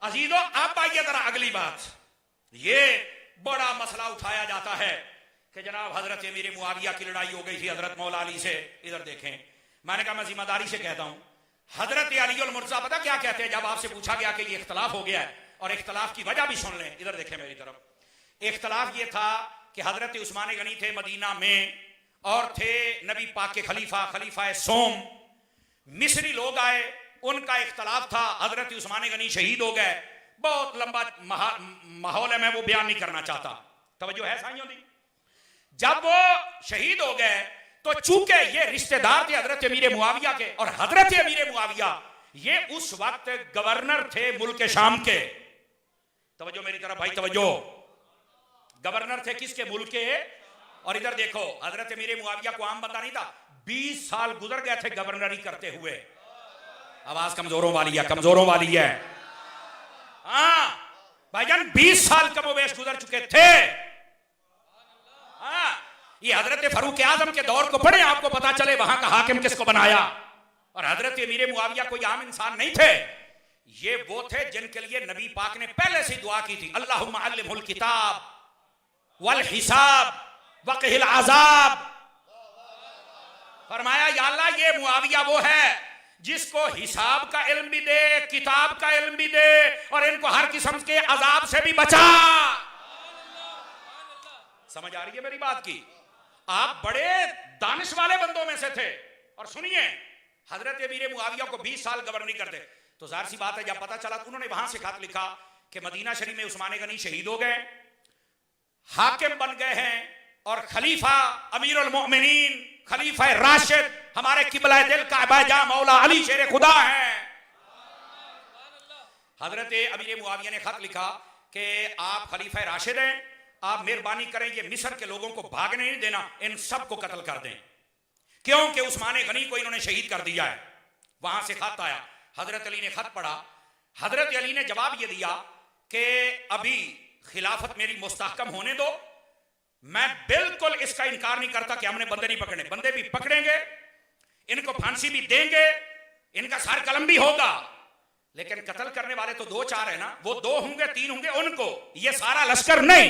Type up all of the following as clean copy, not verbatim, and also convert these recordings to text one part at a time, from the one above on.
अजीजों, अब आइए जरा अगली बात। ये बड़ा मसला उठाया जाता है कि जनाब हजरत अमीर मुआविया की लड़ाई हो गई थी हजरत मौला अली से। इधर देखें, मैंने कहा मैं जिम्मेदारी से कहता हूं, हजरत अली और मुर्जा पता क्या कहते हैं जब आपसे पूछा गया कि ये इख्तलाफ हो गया है, और इख्तलाफ की वजह भी सुन लें। इधर देखें मेरी तरफ। इख्तलाफ ये था कि हजरत उस्मान गनी थे मदीना में और थे नबी पाक के खलीफा सोम। मिस्री लोग आए, उनका इख्तलाफ था, हजरत उस्मान गनी शहीद हो गए। बहुत लंबा माहौल है, मैं वो बयान नहीं करना चाहता। तवज्जो है साईयों दी? जब वो शहीद हो गए तो चूंकि ये रिश्तेदार थे हजरत अमीर मुआविया के, और हजरत अमीर मुआविया ये उस वक्त गवर्नर थे मुल्क शाम के। तवज्जो मेरी तरफ भाई, तवज्जो। गवर्नर थे किसके? मुल्क के। और इधर देखो, हजरत अमीर मुआविया को आम बंदा नहीं था, 20 साल गुजर गए थे गवर्नरी करते हुए। आवाज कमजोरों वाली है, कमजोरों वाली है। हाँ भाईजान, 20 साल कमोवेश गुजर चुके थे। हाँ, ये हजरत फारूक आजम के दौर को पढ़े, आपको पता चले वहां का हाकिम किसको बनाया। और हजरत अमीर मुआविया कोई आम इंसान नहीं थे, ये वो थे जिनके लिए नबी पाक ने पहले से दुआ की थी, अल्लाहुम्मा अल्लिमहुल किताब वल हिसाब वक़िहिल अज़ाब। फरमाया या अल्लाह, ये मुआविया वो है जिसको हिसाब का इल्म भी दे, किताब का इल्म भी दे, और इनको हर किस्म के अजाब से भी बचा। समझ आ रही है मेरी बात की? आप बड़े दानिश वाले बंदों में से थे। और सुनिए, हजरत अमीर मुआविया को 20 साल गवर्नरी करते, तो जाहिर सी बात है जब पता चला तो उन्होंने वहां से खत लिखा कि मदीना शरीफ में उस्मान गनी शहीद हो गए, हाकिम बन गए हैं, और खलीफा अमीरुल मोमिनीन खलीफा राशिद हमारे किबला दिल का बाजा मौला अली शेर खुदा है। हजरत अमीर मुआविया ने खत लिखा कि आप खलीफा राशिद हैं, आप मेहरबानी करें ये मिस्र के लोगों को भागने नहीं देना, इन सब को कत्ल कर दें, क्योंकि उस्मान गनी को इन्होंने शहीद कर दिया है। वहां से खत आया, हजरत अली ने खत पढ़ा। हजरत अली ने जवाब ये दिया कि अभी खिलाफत मेरी मुस्तहकम होने दो, मैं बिल्कुल इसका इनकार नहीं करता कि हमने बंदे नहीं पकड़े, बंदे भी पकड़ेंगे, इनको फांसी भी देंगे, इनका सर कलम भी होगा, लेकिन कत्ल करने वाले तो 2-4 है ना, वो 2 होंगे 3 होंगे, उनको, ये सारा लश्कर नहीं।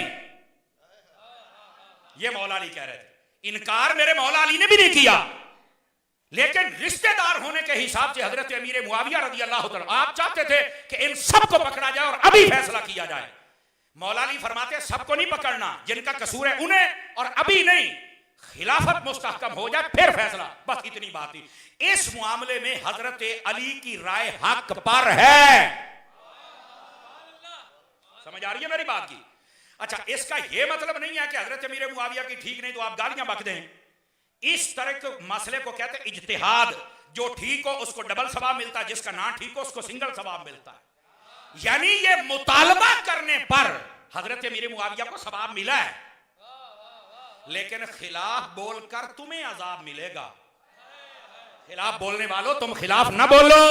ये मौला अली कह रहे थे। इनकार मेरे मौला अली ने भी नहीं किया, लेकिन रिश्तेदार होने के हिसाब से हजरत अमीर मुआविया रज़ी अल्लाह तआला, आप चाहते थे कि इन सबको पकड़ा जाए और अभी फैसला किया जाए। मौला अली फरमाते सबको नहीं पकड़ना, जिनका कसूर है उन्हें, और अभी नहीं, खिलाफत मुस्तहकम हो जाए फिर फैसला। बस इतनी बात ही। इस मामले में हजरत अली की राय हक पर है। समझ आ रही है मेरी बात की? अच्छा, इसका यह मतलब नहीं है कि हजरत अमीर मुआविया की ठीक नहीं तो आप गालियां बक दें। इस तरह के मसले को कहते हैं इज्तिहाद। जो ठीक हो उसको डबल सवाब मिलता है, जिसका ना ठीक हो उसको सिंगल सवाब मिलता है। यानी ये मुतालबा करने पर हजरत अमीर मुआविया को सवाब मिला है, लेकिन खिलाफ बोलकर तुम्हें अजाब मिलेगा। खिलाफ बोलने वालों, तुम खिलाफ ना बोलो।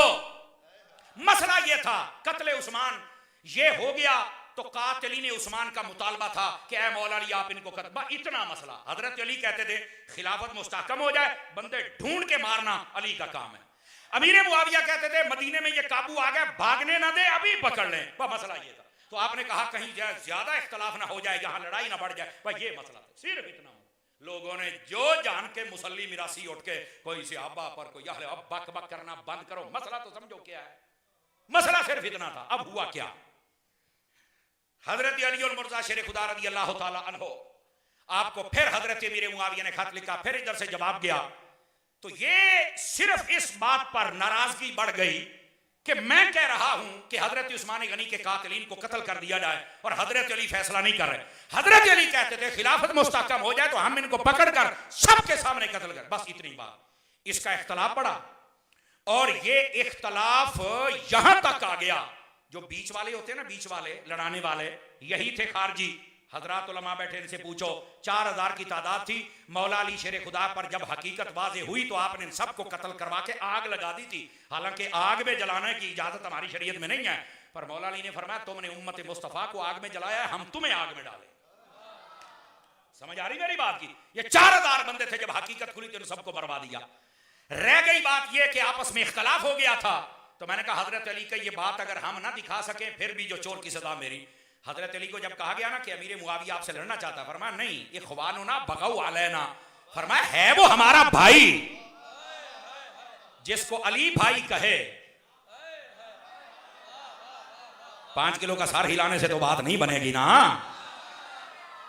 मसला ये था, कत्ले उस्मान ये हो गया तो कातिली ने उस्मान का मुतालबा था कि ऐ मौला अली आप इनको कत्ल। इतना मसला। हजरत अली कहते थे खिलाफत मुस्तहकम हो जाए, बंदे ढूंढ के मारना अली का काम है। अमीर मुआविया कहते थे मदीने में ये काबू आ गए, भागने ना दे, अभी पकड़ लें। वह मसला ये था। तो आपने कहा कहीं ज्यादा इख्तलाफ ना हो जाए, यहां लड़ाई ना बढ़ जाए, वह ये मसला था, सिर्फ इतना। लोगों ने जो जान के मुसल्ली मिरासी उठ के कोई से अब्बा पर कोई अब बक बक करना बंद करो। मसला तो समझो क्या है, मसला सिर्फ इतना था। अब हुआ क्या? हजरत अली और मुर्जा शेर खुदा रज़ी अल्लाह तआला अन्हो, आपको फिर हजरत अमीर मुआविया ने खत लिखा, फिर इधर से जवाब गया। तो ये सिर्फ इस बात पर नाराजगी बढ़ गई कि मैं कह रहा हूं कि हजरत उस्मान गनी के कातिलीन को कत्ल कर दिया जाए, और हजरत अली फैसला नहीं कर रहे। हजरत अली कहते थे खिलाफत मुस्तहकम हो जाए तो हम इनको पकड़कर सबके सामने कत्ल कर। बस इतनी बात। इसका इख्तलाफ बढ़ा, और ये इख्तलाफ यहां तक आ गया, जो बीच वाले होते हैं ना, बीच वाले लड़ाने वाले, यही थे खारजी। हजरात उलमा बैठे, इनसे पूछो, 4000 की तादाद थी। मौला अली शेर खुदा पर जब हकीकत वाज़ेह हुई तो आपने इन सबको कत्ल करवा के आग लगा दी थी। हालांकि आग में जलाने की इजाजत हमारी शरीयत में नहीं है, पर मौला अली ने फरमाया तुमने उम्मत मुस्तफ़ा को आग में जलाया, हम तुम्हें आग में डाले। समझ आ रही मेरी बात की? ये 4000 बंदे थे, जब हकीकत खुली तो इन सबको बर्बाद दिया। रह गई बात यह कि आपस में इख्तलाफ हो गया था तो मैंने कहा हजरत अली का ये बात अगर हम ना दिखा सके फिर भी जो चोर की सजा मेरी। हजरत अली को जब कहा गया ना कि अमीर मुआविया आपसे लड़ना चाहता, फरमाया नहीं, ये खुबानो ना बगाऊ अलैना, फरमाया है वो हमारा भाई। जिसको अली भाई कहे, 5 किलो का सार हिलाने से तो बात नहीं बनेगी ना।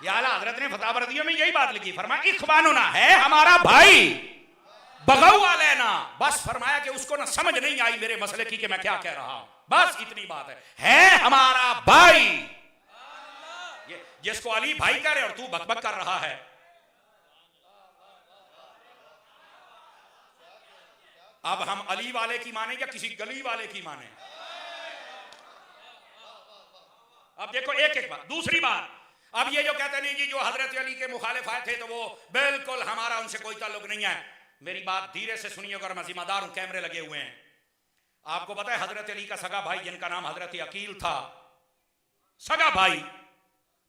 या आला हजरत ने फतावर्दियों में यही बात लिखी, फरमाया इखवानो ना है हमारा भाई, बगाऊ अलैना, बस फरमाया कि उसको ना समझ नहीं आई मेरे मसले की कि मैं क्या कह रहा हूं, बस इतनी बात है हमारा भाई। जिसको अली भाई कह रहे और तू बकबक कर रहा है। अब हम अली वाले की माने या किसी गली वाले की माने? अब देखो एक एक बात। दूसरी बात, अब ये जो कहते नहीं जी जो हजरत अली के मुखालिफ आए थे तो वो बिल्कुल हमारा उनसे कोई ताल्लुक नहीं है। मेरी बात धीरे से सुनिए अगर मैं जिम्मेदार हूं, कैमरे लगे हुए हैं। आपको पता है हजरत अली का सगा भाई जिनका नाम हजरत अकील था, सगा भाई,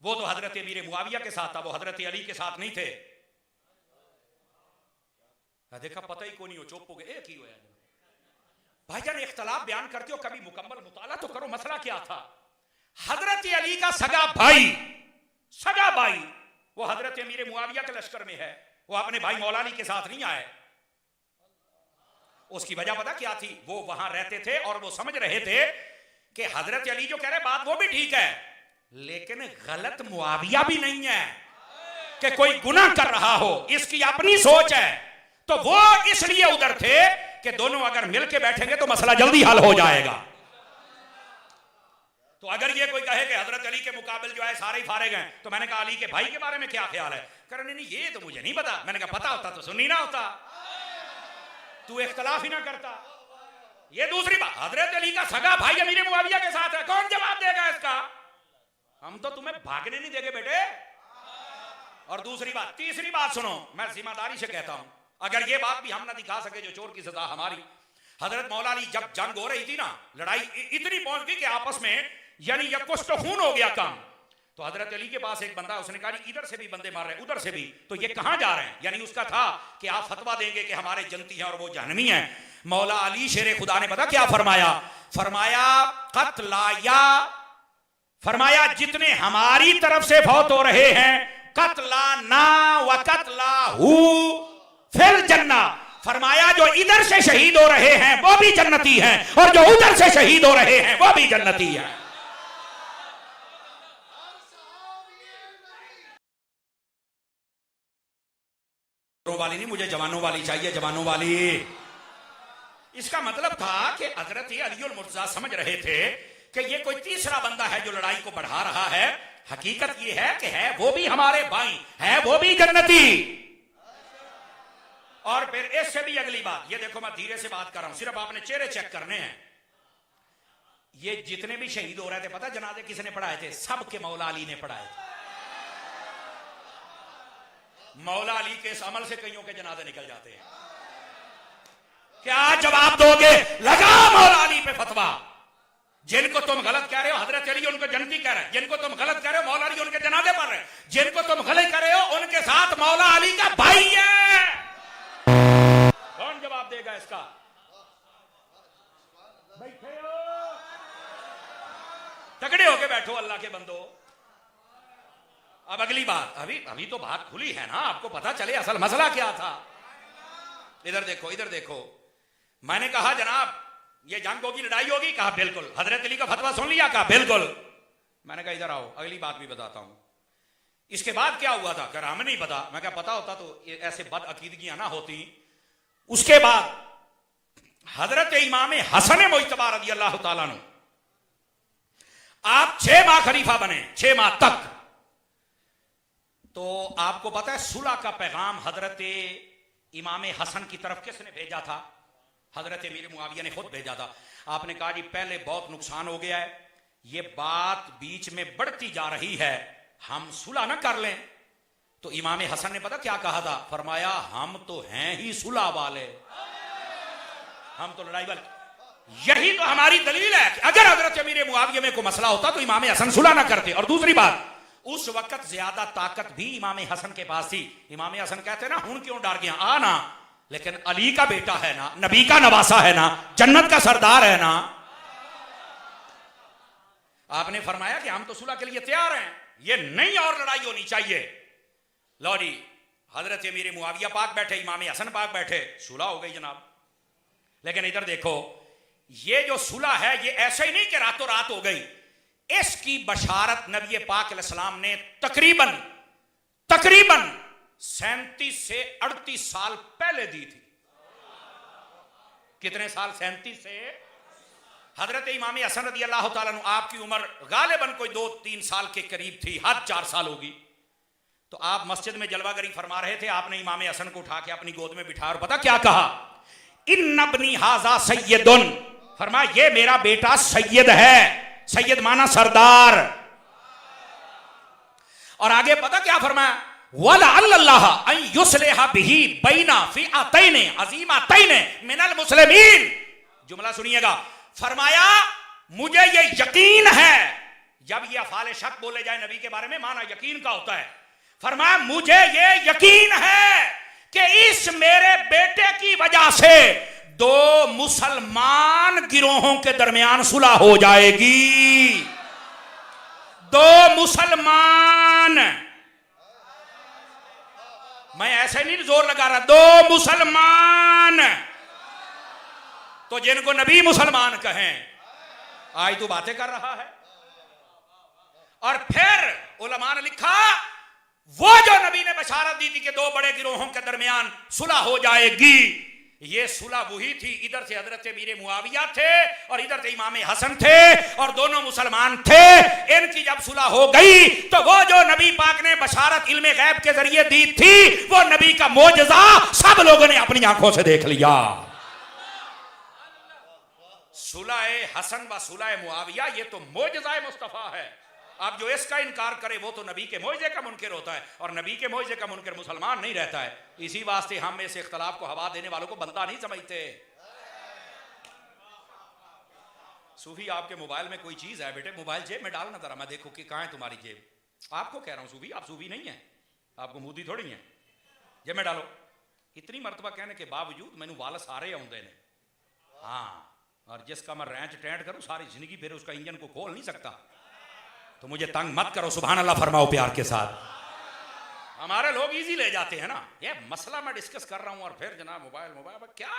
वो तो हजरत अमीर मुआविया के साथ था, वो हजरत अली के साथ नहीं थे। देखा पता ही को नहीं हो, चुप हो गए, एक ही हो भाईजान। इख्तलाफ बयान करते हो, कभी मुकम्मल मुताला तो करो, मसला क्या था। हजरत अली का सगा भाई, सगा भाई, वो हजरत अमीर मुआविया के लश्कर में है, वो अपने भाई मौला अली के साथ नहीं आए। उसकी वजह पता क्या थी? वो वहां रहते थे और वो समझ रहे थे कि हजरत अली जो कह रहे बात वो भी ठीक है, लेकिन गलत मुआविया भी नहीं है कि कोई गुनाह कर रहा हो, इसकी अपनी सोच है। तो वो इसलिए उधर थे कि दोनों अगर मिलके बैठेंगे तो मसला जल्दी हल हो जाएगा। तो अगर ये कोई कहे कि हजरत अली के मुकाबले जो है सारे ही फारिग हैं, तो मैंने कहा अली के भाई के बारे में क्या ख्याल है? करने नहीं, ये तो मुझे नहीं पता। मैंने कहा पता होता तो सुनी ना होता, तू इख्तलाफ ही ना करता। ये दूसरी बात, हजरत अली का सगा भाई अमीर मुआविया के साथ है, कौन जवाब देगा इसका? हम तो तुम्हें भागने नहीं देंगे बेटे। और दूसरी बात, तीसरी बात सुनो, मैं जिम्मेदारी से कहता हूं, अगर ये बात भी हम ना दिखा सके जो चोर की सजा हमारी। हजरत मौला अली जब जंग हो रही थी ना, लड़ाई इतनी पहुंच गई कि आपस में यानी या कुछ तो खून हो गया काम। तो हजरत अली के पास एक बंदा, उसने कहा इधर से भी बंदे मार रहे हैं, उधर से भी, तो ये कहां जा रहे हैं? यानी उसका था कि आप फतवा देंगे कि हमारे जनती हैं और वो जहन्नमी हैं। मौला अली शेरे खुदा ने पता क्या फरमाया? फरमाया कत्लाया, फरमाया जितने हमारी तरफ से फौत हो रहे हैं, कत्ला ना व कत्ला हु फिर जन्ना, फरमाया जो इधर से शहीद हो रहे हैं वो भी जन्नती हैं और जो उधर से शहीद हो रहे हैं वो भी जन्नती हैं। वाली नहीं, मुझे जवानों वाली चाहिए, जवानों वाली। इसका मतलब था कि हजरत अली और मुर्तजा समझ रहे थे कि ये कोई तीसरा बंदा है जो लड़ाई को बढ़ा रहा है। हकीकत ये है कि है वो भी हमारे भाई, है वो भी जन्नती। और फिर इससे भी अगली बात, ये देखो मैं धीरे से बात कर रहा हूं, सिर्फ आपने चेहरे चेक करने हैं। ये जितने भी शहीद हो रहे थे, पता जनाजे किसने पढ़ाए थे? सबके मौला अली ने पढ़ाए थे। मौला अली के इस अमल से कईयों के जनाजे निकल जाते हैं। क्या जवाब दोगे? लगा मौला अली पे फतवा। जिनको तुम गलत कह रहे हो हजरत अली उनको जन्नती कह रहे हैं, जिनको तुम गलत कह रहे हो मौला अली उनके जनाजे पढ़ रहे हैं, जिनको तुम गलत कर रहे हो उनके साथ मौला अली का भाई है। कौन जवाब देगा इसका? बैठे हो, तगड़े होके बैठो अल्लाह के बंदो। अब अगली बात, अभी तो बात खुली है ना, आपको पता चले असल मसला क्या था। इधर देखो, इधर देखो। मैंने कहा जनाब ये जंग होगी, लड़ाई होगी, कहा बिल्कुल। हजरत अली का फतवा सुन लिया, कहा बिल्कुल। मैंने कहा इधर आओ, अगली बात भी बताता हूं। इसके बाद क्या हुआ था? कर हमें नहीं पता। मैं कहा पता होता तो ऐसे बद अकीदगियां ना होती। उसके बाद हजरत इमाम हसन मुज्तबा रज़ी अल्लाह तआला अन्हु, आप 6 माह खलीफा बने, 6 माह तक। तो आपको पता है सुलह का पैगाम हजरत इमाम हसन की तरफ किसने भेजा था? हजरत अमीर मुआविया ने खुद भेजा था। आपने कहा जी पहले बहुत नुकसान हो गया है, ये बात बीच में बढ़ती जा रही है, हम सुलह ना कर लें। तो इमाम हसन ने पता क्या कहा था? फरमाया हम तो हैं ही सुलह वाले, हम तो लड़ाई वाले। यही तो हमारी दलील है कि अगर हजरत अमीर मुआविया में कोई मसला होता तो इमाम हसन सुलह ना करते। और दूसरी बात, उस वक्त ज्यादा ताकत भी इमाम हसन के पास थी। इमाम हसन कहते ना हूं क्यों डर गया, आ ना, लेकिन अली का बेटा है ना, नबी का नवासा है ना, जन्नत का सरदार है ना। आपने फरमाया कि हम तो सुलह के लिए तैयार हैं, ये नहीं और लड़ाई होनी चाहिए। लो जी, हजरत अमीर मुआविया पाक बैठे, इमाम हसन पाक बैठे, सुलह हो गई जनाब। लेकिन इधर देखो, ये जो सुलह है ये ऐसे ही नहीं कि रातों रात हो गई। इसकी बशारत नबी पाक अलैहिस्सलाम ने तकरीबन 37 से 38 साल पहले दी थी। कितने साल? 37 से। हजरत इमाम हसन रज़ी अल्लाह ताला अन्हु, आपकी उम्र गालिबन कोई 2-3 साल के करीब थी, हद 4 साल होगी। तो आप मस्जिद में जलवागरी फरमा रहे थे, आपने इमाम हसन को उठा के अपनी गोद में बिठाया और पता क्या कहा? इन्नब्नी हाजा सैयदुन, फरमाया ये मेरा बेटा सैयद है। सैयद माना सरदार। और आगे पता क्या फरमाया? वला अल्लाह अन युस्लिहा बिही बैना फिअतैन अज़ीमतैन मिनल मुस्लिमीन। जुमला सुनिएगा। फरमाया मुझे ये यकीन है, जब ये अफ़ाल शक बोले जाए नबी के बारे में, माना यकीन का होता है। फरमाया मुझे ये यकीन है कि इस मेरे बेटे की वजह से 2 मुसलमान गिरोहों के दरमियान सुलह हो जाएगी। 2 मुसलमान, मैं ऐसे नहीं जोर लगा रहा, 2 मुसलमान। तो जिनको नबी मुसलमान कहें, आज तू बातें कर रहा है। और फिर उलमा ने लिखा, वो जो नबी ने बशारत दी थी कि 2 बड़े गिरोहों के दरमियान सुलह हो जाएगी, ये सुलह वही थी। इधर से हजरत अमीर मुआविया थे और इधर से इमाम हसन थे और दोनों मुसलमान थे। इनकी जब सुलह हो गई तो वो जो नबी पाक ने बशारत इल्मे गैब के जरिए दी थी, वो नबी का मोजज़ा सब लोगों ने अपनी आंखों से देख लिया। सुलह हसन व सुलह मुआविया, ये तो मोजज़ा मुस्तफा है। अब जो इसका इनकार करे वो तो नबी के मोइज़े का मुनकिर होता है, और नबी के मोइज़े का मुनकिर मुसलमान नहीं रहता है। इसी वास्ते हम इस इख्तलाफ को हवा देने वालों को बंदा नहीं समझते। सूफी, आपके मोबाइल में कोई चीज है बेटे, मोबाइल जेब में डालना जरा, मैं देखो कि कहाँ है तुम्हारी जेब। आपको कह रहा हूं सूफी, आप सूफी नहीं है, आपको मूदी थोड़ी है। जेब में डालो। इतनी मरतबा कहने के बावजूद मैनू वाल सारे आउंदे ने। हाँ, और जिसका मैं रैंच टैंट करूं सारी जिंदगी, फिर उसका इंजन को खोल नहीं सकता। तो मुझे तंग मत करो, सुभान अल्लाह फरमाओ प्यार के साथ। हमारे लोग इजी ले जाते हैं ना, ये मसला मैं डिस्कस कर रहा हूं और फिर जनाब मोबाइल क्या,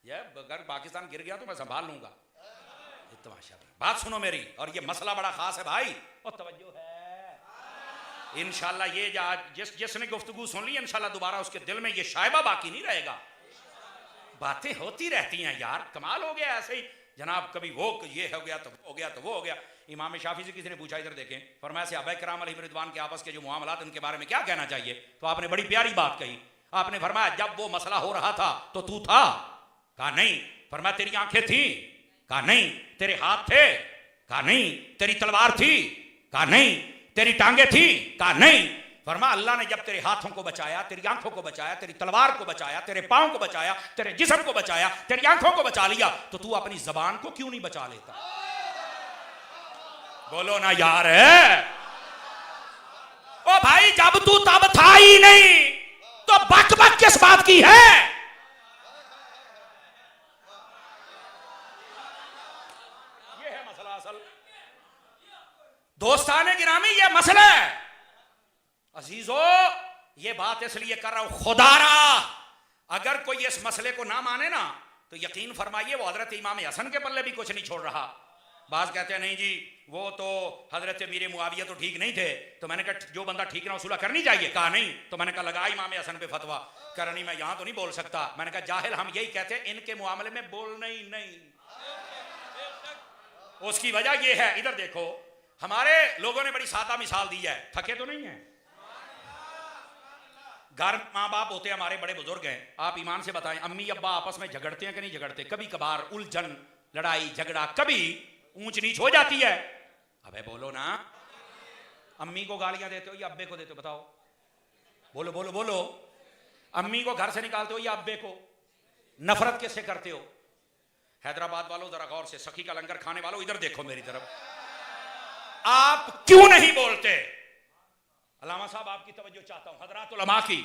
ये अगर पाकिस्तान गिर गया तो मैं संभाल लूंगा। तमाशा, बात सुनो मेरी, और ये मसला बड़ा खास है भाई, और तवज्जो है। इंशाल्लाह ये जिसने गुफ्तगू सुन ली, इंशाल्लाह दोबारा उसके दिल में ये शायबा बाकी नहीं रहेगा। बातें होती रहती हैं यार, कमाल हो गया ऐसे ही जनाब, कभी वो ये हो गया तो वो हो गया तो वो हो गया। इमाम शाफी से किसी ने पूछा, इधर देखें, फरमाया सहाबा किराम अलैहिम रिदवान के आपस के जो मामलात, उनके बारे में क्या कहना चाहिए? तो आपने बड़ी प्यारी बात कही। आपने फरमाया जब वो मसला हो रहा था तो तू था? कहा नहीं। फरमाया तेरी आंखें थी? कहा नहीं। तेरे हाथ थे? कहा नहीं। तेरी तलवार थी? कहा नहीं। तेरी टांगे थी? कहा नहीं। फरमाया अल्लाह ने जब तेरे हाथों को बचाया, तेरी आंखों को बचाया, तेरी तलवार को बचाया, तेरे पांव को बचाया, तेरे जिस्म को बचाया, तेरी आंखों को बचा लिया, तो तू अपनी जबान को क्यों नहीं बचा लेता? बोलो ना यार। ओ भाई, जब तू तब था ही नहीं तो बक बक किस बात की है? ये है मसला असल। दोस्ताने गिरामी, ये मसला है। अजीजो, ये बात इसलिए कर रहा हूं, खुदारा अगर कोई इस मसले को ना माने ना, तो यकीन फरमाइए वो हजरत इमाम हसन के पल्ले भी कुछ नहीं छोड़ रहा। बाज कहते हैं नहीं जी, वो तो हजरत अमीर मुआविया तो ठीक नहीं थे। तो मैंने कहा जो बंदा ठीक ना सुलह करनी चाहिए? कहा नहीं। तो मैंने कहा लगा इमाम हसन पे फतवा। कहा नहीं, मैं यहां तो नहीं बोल सकता। मैंने कहा जाहिल हम यही कहते हैं, इनके मामले में बोलना ही नहीं। उसकी वजह यह है, इधर देखो, हमारे लोगों ने बड़ी सादा मिसाल दी है, थके तो नहीं है। घर माँ बाप होते हैं, हमारे बड़े बुजुर्ग हैं, आप ईमान से बताएं, अम्मी अब्बा आपस में झगड़ते हैं कि नहीं झगड़ते? कभी कभार उलझन, लड़ाई झगड़ा, कभी ऊंच नीच हो जाती है। अबे बोलो ना, अम्मी को गालियां देते हो या अब्बे को देते हो? बताओ, बोलो बोलो बोलो। अम्मी को घर से निकालते हो या अब्बे को? नफरत किससे करते हो? हैदराबाद वालों जरा गौर से, सखी का लंगर खाने वालों इधर देखो मेरी तरफ, आप क्यों नहीं बोलते? अल्लामा साहब आपकी तवज्जो चाहता हूं, हजरात उलमा की।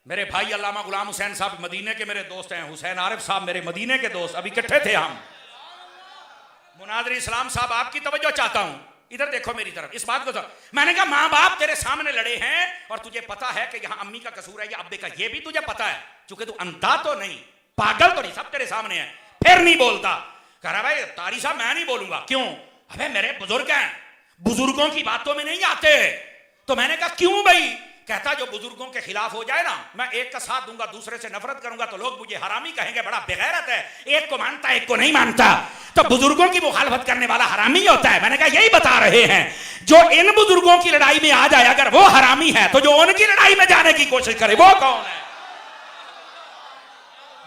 मेरे भाई अल्लामा गुलाम हुसैन साहब मदीने के मेरे दोस्त हैं, हुसैन आरिफ साहब मेरे मदीने के दोस्त, अभी इकट्ठे थे हम। मुनादिर इस्लाम साहब आपकी तवज्जो चाहता हूं, इधर देखो मेरी तरफ, इस बात को तो मैंने कहा माँ बाप तेरे सामने लड़े हैं और तुझे पता है कि यहाँ अम्मी का कसूर है या अब्बे का, ये भी तुझे पता है, चूंकि तू अंधा तो नहीं, पागल तो नहीं, सब तेरे सामने है, फिर नहीं बोलता। कह रहा भाई तारी साहब मैं नहीं बोलूंगा, क्यों? अबे मेरे बुजुर्ग हैं, बुजुर्गों की बातों में नहीं आते। तो मैंने कहा क्यों भाई? कहता जो बुजुर्गों के खिलाफ हो जाए ना, मैं एक का साथ दूंगा दूसरे से नफरत करूंगा तो लोग मुझे हरामी कहेंगे, बड़ा बेगैरत है, एक को मानता है एक को नहीं मानता, तो बुजुर्गों की मुखालफत करने वाला हरामी होता है। मैंने कहा यही बता रहे हैं, जो इन बुजुर्गों की लड़ाई में आ जाए अगर वो हरामी है तो जो उनकी लड़ाई में जाने की कोशिश करे वो कौन है?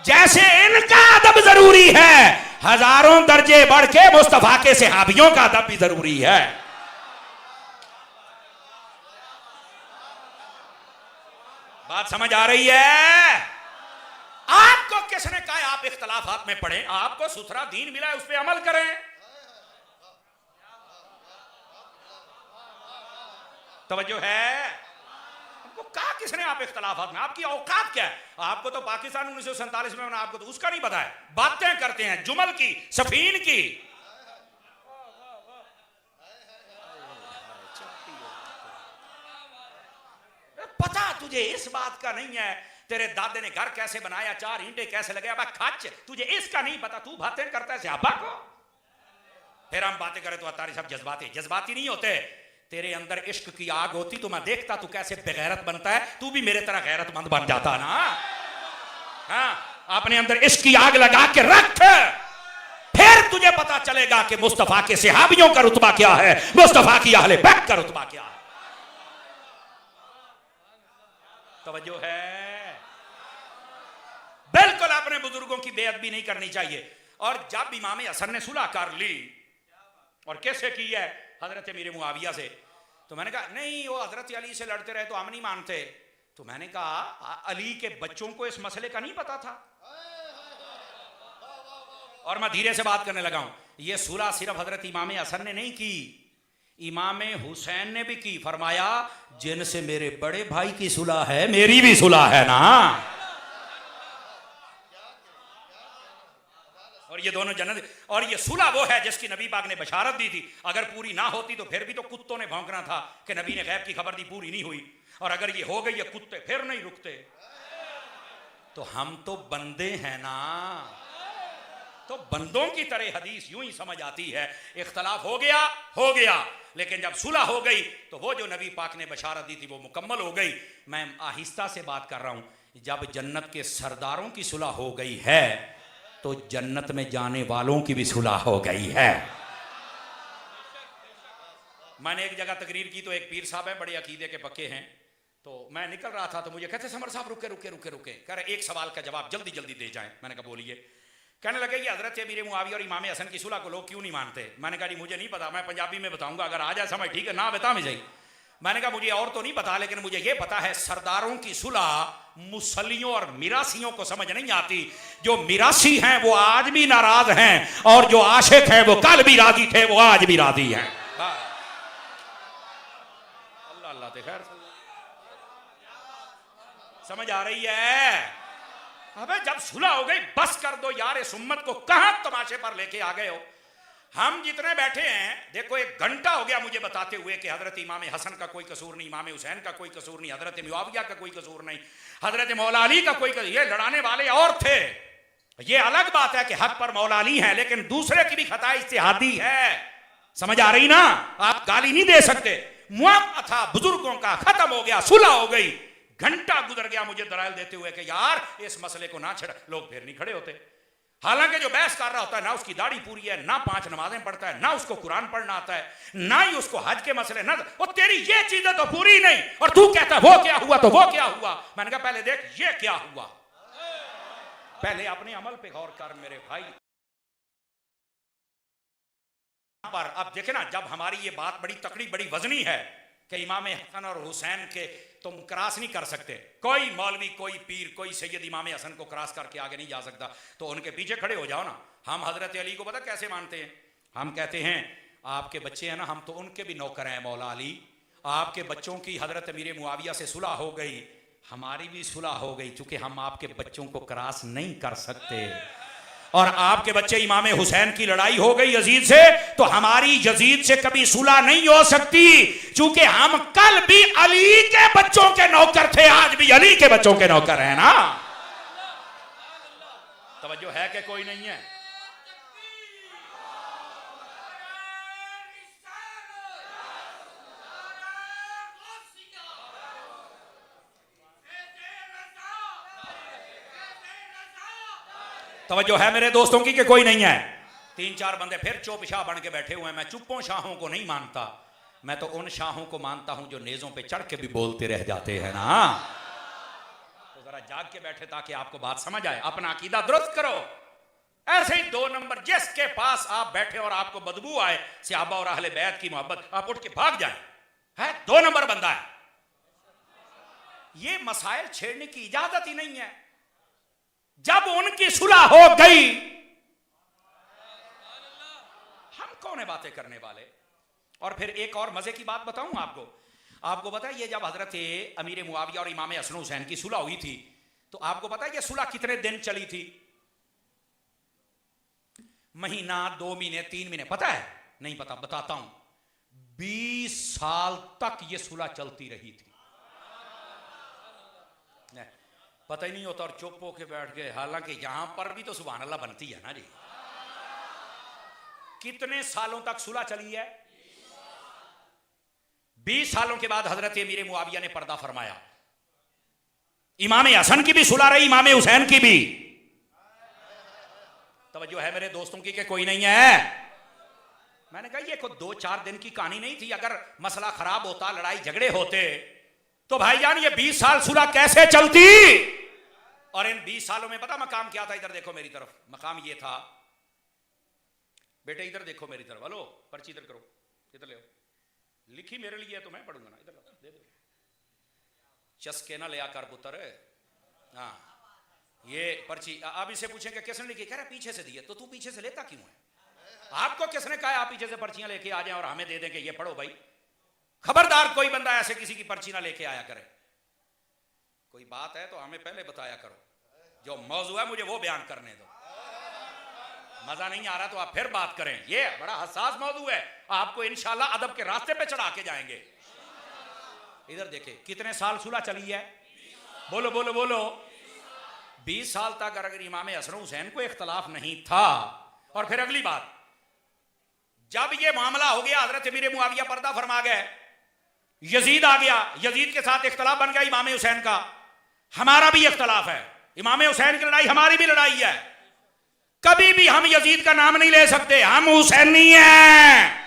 जैसे इनका अदब जरूरी है, हजारों दर्जे बढ़ के मुस्तफा के सहाबियों का अदब भी जरूरी है। बात समझ आ रही है? आपको किसने कहा आप इख्तलाफात में पढ़े? आपको सुथरा दीन मिला है, उस पर अमल करें। तवज्जो है? आपको कहा किसने आप इख्तलाफात में? आपकी औकात क्या है? आपको तो पाकिस्तान 1947 में, आपको तो उसका नहीं पता है। बातें करते हैं जुमल की, सफीन की। पता तुझे इस बात का नहीं है तेरे दादे ने घर कैसे बनाया, 4 ईंटें कैसे लगे, अब खच तुझे इसका नहीं पता, तू बातें करता है सहाबा को। फिर हम बातें करें तो अतारी साहब जज्बाती नहीं होते। तेरे अंदर इश्क की आग होती तो मैं देखता तू कैसे बेगैरत बनता है, तू भी मेरे तरह गैरतमंद बन जाता ना। हाँ, अपने अंदर इश्क की आग लगा के रख, फिर तुझे पता चलेगा कि मुस्तफा के सहाबियों का रुतबा क्या है, मुस्तफा की अहले बैत का रुतबा क्या है। तवज्जो है? बिल्कुल अपने बुजुर्गों की बेअदबी नहीं करनी चाहिए। और जब इमाम हसन ने सुलह कर ली, और कैसे की है? हजरत मीर मुआविया से। तो मैंने कहा नहीं, वो हजरत अली से लड़ते रहे तो हम नहीं मानते। तो मैंने कहा अली के बच्चों को इस मसले का नहीं पता था। और मैं धीरे से बात करने लगा हूं, यह सुलह सिर्फ हजरत इमाम हसन ने नहीं की, इमाम हुसैन ने भी की। फरमाया जिनसे मेरे बड़े भाई की सुलह है मेरी भी सुलह है ना। और ये दोनों जन्नत, और ये सुलह वो है जिसकी नबी पाक ने बशारत दी थी। अगर पूरी ना होती तो फिर भी तो कुत्तों ने भौंकना था कि नबी ने गैब की खबर दी, पूरी नहीं हुई। और अगर ये हो गई, ये कुत्ते फिर नहीं रुकते। तो हम तो बंदे हैं ना, तो बंदों की तरह हदीस यूं ही समझ आती है। इख्तलाफ हो गया, लेकिन जब सुलह हो गई तो वो जो नबी पाक ने बशारत दी थी वो मुकम्मल हो गई। मैं आहिस्ता से बात कर रहा हूं, जब जन्नत के सरदारों की सुलह हो गई है तो जन्नत में जाने वालों की भी सुलह हो गई है। मैंने एक जगह तकरीर की तो एक पीर साहब है, बड़े अकीदे के पक्के हैं, तो मैं निकल रहा था तो मुझे कहते समर साहब रुके रुके रुके रुके, कह रहे एक सवाल का जवाब जल्दी जल्दी दे जाएं। मैंने कहा बोलिए। कहने लगे कि हजरत मीर मुआविया और इमाम हसन की सुलह को लोग क्यों नहीं मानते? मैंने कहा मुझे नहीं पता, मैं पंजाबी में बताऊंगा, अगर आ जाए समझ ठीक है, ना बता में जाइए। मैंने कहा मुझे और तो नहीं पता, लेकिन मुझे यह पता है सरदारों की सुलह मुसलियों और मिरासियों को समझ नहीं आती। जो मिरासी हैं वो आज भी नाराज हैं, और जो आशिक हैं वो कल भी राजी थे, वो आज भी राजी हैं। अल्लाह अल्लाह ते खैर समझ आ रही है? अबे जब सुलह हो गई बस कर दो यार, इस उम्मत को कहां तमाशे पर लेके आ गए हो? हम जितने बैठे हैं, देखो 1 घंटा हो गया मुझे बताते हुए कि हजरत इमाम हसन का कोई कसूर नहीं, इमाम हुसैन का कोई कसूर नहीं, हजरत मुआविया का कोई कसूर नहीं, हजरत मौला अली का कोई कसूर। ये लड़ाने वाले और थे। ये अलग बात है कि हक पर मौला अली है, लेकिन दूसरे की भी खता इज्तिहादी है। समझ आ रही ना? आप गाली नहीं दे सकते। मुआवजा था बुजुर्गों का, खत्म हो गया, सुलह हो गई। घंटा गुजर गया मुझे दलाइल देते हुए कि यार इस मसले को ना छेड़, लोग फिर नहीं खड़े होते। हालांकि जो बहस कर रहा होता है ना उसकी दाढ़ी पूरी है, ना 5 नमाजें पढ़ता है, ना उसको कुरान पढ़ना आता है, ना ही उसको हज के मसले, ना वो तेरी ये चीजें तो पूरी नहीं, और तू कहता है वो क्या हुआ तो वो क्या हुआ। मैंने कहा पहले देख ये क्या हुआ, पहले अपने अमल पे गौर कर मेरे भाई। पर अब देखे ना, जब हमारी ये बात बड़ी तकड़ी बड़ी वजनी है कि इमाम हसन और हुसैन के तुम क्रॉस नहीं कर सकते, कोई मौलवी कोई पीर कोई सैयद इमाम हसन को क्रॉस करके आगे नहीं जा सकता, तो उनके पीछे खड़े हो जाओ ना। हम हजरत अली को पता कैसे मानते हैं? हम कहते हैं आपके बच्चे हैं ना, हम तो उनके भी नौकर हैं मौला अली। आपके बच्चों की हजरत मीर मुआविया से सुलह हो गई, हमारी भी सुलह हो गई, चूंकि हम आपके बच्चों को क्रॉस नहीं कर सकते और आपके बच्चे इमाम हुसैन की लड़ाई हो गई यजीद से, तो हमारी यजीद से कभी सुलह नहीं हो सकती, चूंकि हम कल भी अली के बच्चों के नौकर थे, आज भी अली के बच्चों के नौकर हैं ना। तवज्जो है कि कोई नहीं है? तवज्जो है मेरे दोस्तों की कि कोई नहीं है? तीन चार बंदे फिर चौपशाह बन के बैठे हुए हैं। मैं चुप्पों शाहों को नहीं मानता, मैं तो उन शाहों को मानता हूं जो नेज़ों पे चढ़ के भी बोलते रह जाते हैं ना। तो जरा जाग के बैठे ताकि आपको बात समझ आए, अपना अकीदा दुरुस्त करो। ऐसे ही 2 नंबर जिसके पास आप बैठे और आपको बदबू आए सहाबा और अहले बैत की मोहब्बत, आप उठ के भाग जाए, है 2 नंबर बंदा है। ये मसाइल छेड़ने की इजाजत ही नहीं है। जब उनकी सुलह हो गई, हम कौन है बातें करने वाले? और फिर एक और मजे की बात बताऊं आपको पता है ये जब हजरत अमीर मुआविया और इमाम हसन हुसैन की सुलह हुई थी, तो आपको पता है ये सुलह कितने दिन चली थी? महीना, 2 महीने, 3 महीने, पता है? नहीं पता, बताता हूं। 20 साल तक ये सुलह चलती रही थी। पता ही नहीं होता और चुप होके बैठ गए, हालांकि यहां पर भी तो सुभान अल्लाह बनती है ना जी। कितने सालों तक सुलह चली है? 20 सालों के बाद हजरत अमीर मुआविया ने पर्दा फरमाया। इमाम हसन की भी सुलह रही, इमाम हुसैन की भी। तवज्जो है मेरे दोस्तों की कि कोई नहीं है? मैंने कहा ये कोई 2-4 दिन की कहानी नहीं थी। अगर मसला खराब होता, लड़ाई झगड़े होते, तो भाईजान ये 20 साल सुलह कैसे चलती? और इन 20 सालों में पता मकाम क्या था? इधर देखो मेरी तरफ, मकाम ये था। बेटे इधर देखो मेरी तरफ, हेलो, पर्ची इधर करो, इधर ले, लिखी मेरे लिए तो मैं पढ़ूंगा ना, इधर दे दो, चस्के ना ले आकर पुत्र। हाँ, ये पर्ची आप इससे पूछेंगे किसने लिखी, कह रहा पीछे से दी है। तो तू पीछे से लेता क्यों है? आपको किसने कहा आप पीछे से पर्चियां लेके आ जाएं और हमें दे दें कि ये पढ़ो भाई? खबरदार कोई बंदा ऐसे किसी की पर्ची ना लेके आया करे। कोई बात है तो हमें पहले बताया करो, जो मौजू है मुझे वो बयान करने दो। मजा नहीं आ रहा तो आप फिर बात करें, ये बड़ा हसास मौजू है, आपको इंशाल्लाह अदब के रास्ते पे चढ़ा के जाएंगे। इधर देखे कितने साल सुलह चली है? बोलो बोलो बोलो। 20 साल तक अगर इमाम हसन हुसैन को इख्तलाफ नहीं था। और फिर अगली बात, जब ये मामला हो गया, हजरत अमीर मुआविया पर्दा फरमा गए, यजीद आ गया, यजीद के साथ इख्तलाफ बन गया इमाम हुसैन का। हमारा भी इख्तलाफ है, इमाम हुसैन की लड़ाई हमारी भी लड़ाई है। कभी भी हम यजीद का नाम नहीं ले सकते, हम हुसैनी हैं।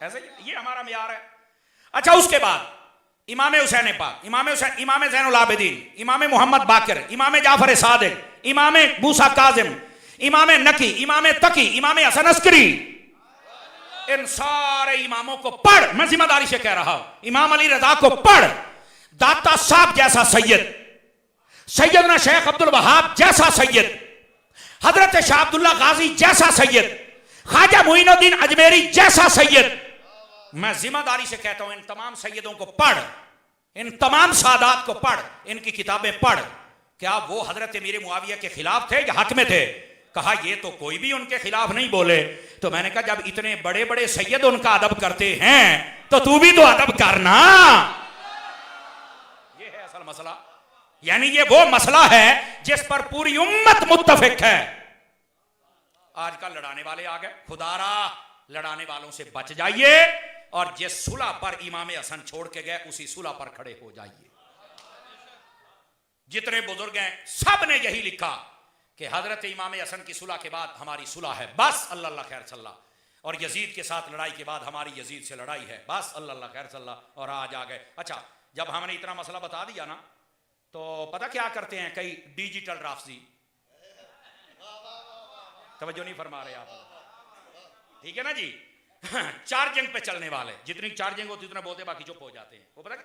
ऐसे ये हमारा मियार है। अच्छा, उसके बाद इमाम हुसैन पाक, इमाम हुसैन, इमाम ज़ैनुल आबिदीन, इमाम मोहम्मद बाकिर, इमाम जाफर सादिक, इमाम मूसा काजिम, इमाम नकी, इमाम तकी, इमाम हसन अस्करी, इन सारे इमामों को पढ़। मैं जिम्मेदारी से कह रहा हूं, इमाम अली रजा को पढ़। दाता साहब जैसा सैयद, सैयदना शेख अब्दुल वहाब जैसा सैयद, हजरत शाह अब्दुल्ला गाजी जैसा सैयद, ख्वाजा मुइनुद्दीन अजमेरी जैसा सैयद। मैं जिम्मेदारी से कहता हूं इन तमाम सैयदों को पढ़, इन तमाम सादात को पढ़, इनकी किताबें पढ़। क्या वो हजरत अमीर मुआविया के खिलाफ थे या हक में थे? कहा ये तो कोई भी उनके खिलाफ नहीं बोले। तो मैंने कहा जब इतने बड़े बड़े सैयद उनका अदब करते हैं तो तू भी तो अदब करना। ये है असल मसला, यानी ये वो मसला है जिस पर पूरी उम्मत मुत्तफिक है। आजकल लड़ाने वाले आ गए, खुदारा लड़ाने वालों से बच जाइए और जिस सुलह पर इमाम हसन छोड़ के गए उसी सुलह पर खड़े हो जाइए। जितने बुजुर्ग हैं सब ने यही लिखा कि हजरत इमाम हसन की सुलह के बाद हमारी सुलह है, बस अल्लाह खैर सल्ला। और यजीद के साथ लड़ाई के बाद हमारी यजीद से लड़ाई है, बस अल्लाह खैर सल्ला। और आज आ गए। अच्छा, जब हमने इतना मसला बता दिया ना, तो पता क्या करते हैं कई डिजिटल राफजी, तवज्जो नहीं फरमा रहे आप, ठीक है ना जी, चार्जिंग पे चलने वाले, जितनी चार्जिंग होती उतना बोलते, बाकी चुप हो जाते हैं। वो पता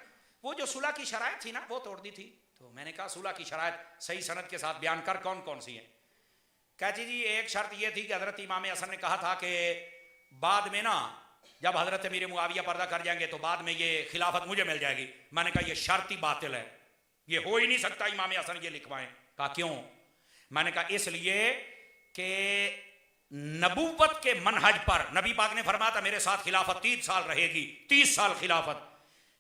वो जो सुलह की शरायत थी ना, वो तोड़ दी थी। तो मैंने कहा सुलह की शरायत सही सनद के साथ बयान कर, कौन कौन सी है? कहती जी एक शर्त ये थी कि हजरत इमाम हसन ने कहा था कि बाद में ना जब हजरत अमीर मुआविया पर्दा कर जाएंगे तो बाद में ये खिलाफत मुझे मिल जाएगी। मैंने कहा ये शर्त ही बातिल है, ये हो ही नहीं सकता इमाम हसन ये लिखवाएं। कहा क्यों? मैंने कहा इसलिए कि नबूवत के मनहज पर नबी पाक ने फरमाया था मेरे साथ खिलाफत 30 साल रहेगी, 30 साल खिलाफत